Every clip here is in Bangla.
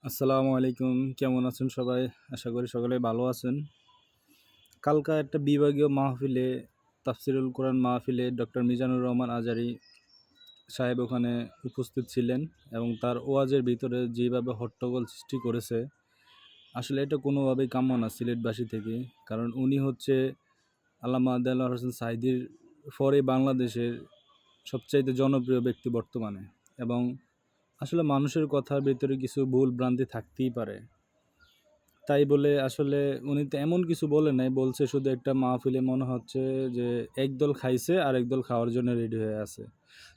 আসসালামু আলাইকুম। কেমন আছেন সবাই? আশা করি সকলে ভালো আছেন। কালকা একটা বিভাগীয় মাহফিলে তাফসিরুল কোরআন মাহফিলে ডক্টর মিজানুর রহমান আজারী সাহেব ওখানে উপস্থিত ছিলেন এবং তার ওয়াজের ভিতরে যেভাবে হট্টগোল সৃষ্টি করেছে, আসলে এটা কোনোভাবেই কাম্য না সিলেটবাসী থেকে। কারণ উনি হচ্ছে আল্লামা দেলোয়ার হোসেন সাঈদীর পরে বাংলাদেশের সবচাইতে জনপ্রিয় ব্যক্তি বর্তমানে, এবং আসলে মানুষের কথার ভেতরে কিছু ভুল ভ্রান্তি থাকতেই পারে। তাই বলে আসলে উনি তো এমন কিছু বলে নাই, বলছে শুধু একটা মাহফিলে মনে হচ্ছে যে একদল খাইছে আর একদল খাওয়ার জন্য রেডি হয়ে আছে।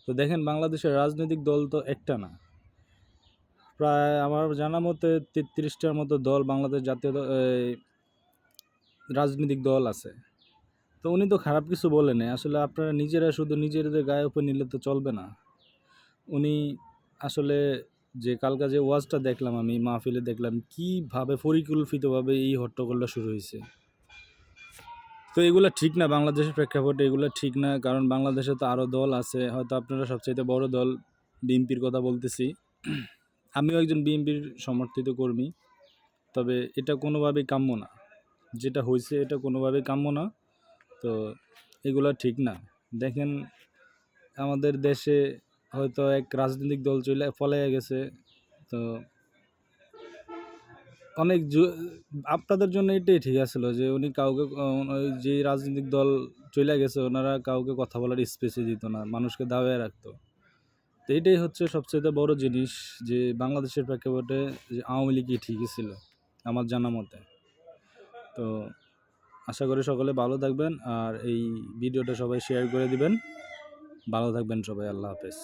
তো দেখেন, বাংলাদেশের রাজনৈতিক দল তো একটা না, প্রায় আমার জানা মতে ৩৩টার মতো দল বাংলাদেশ জাতীয় রাজনৈতিক দল আছে। তো উনি তো খারাপ কিছু বলে নাই। আসলে আপনারা নিজেরা শুধু নিজেদের গায়ে উপর নিলে তো চলবে না। উনি আসলে যে কালকা যে ওয়াজটা দেখলাম, আমি মাহফিলে দেখলাম কীভাবে পরিকল্পিতভাবে এই হট্টগোলটা শুরু হয়েছে। তো এগুলো ঠিক না, বাংলাদেশের প্রেক্ষাপটে এগুলো ঠিক না। কারণ বাংলাদেশে তো আরও দল আছে, হয়তো আপনারা সবচাইতে বড় দল বিএনপির কথা বলতেছি। আমিও একজন বিএনপির সমর্থিত কর্মী, তবে এটা কোনোভাবেই কাম্য না। যেটা হয়েছে এটা কোনোভাবেই কাম্য না। তো এগুলো ঠিক না। দেখেন, আমাদের দেশে হয়তো এক রাজনৈতিক দল পলাইয়া গেছে। তো অনেক আপনাদের জন্য এটাই ঠিক আছিল যে উনি কাউকে ওই যে রাজনৈতিক দল চলে গেছে, ওনারা কাউকে কথা বলার স্পেসই দিত না, মানুষকে দাবায় রাখতো। তো এটাই হচ্ছে সবচেয়ে বড় জিনিস, যে বাংলাদেশের প্রেক্ষাপটে যে আওয়ামী লীগই ঠিকই ছিল আমার জানা মতে। তো আশা করি সকলে ভালো থাকবেন, আর এই ভিডিওটা সবাই শেয়ার করে দিবেন। ভালো থাকবেন সবাই। আল্লাহ হাফেজ।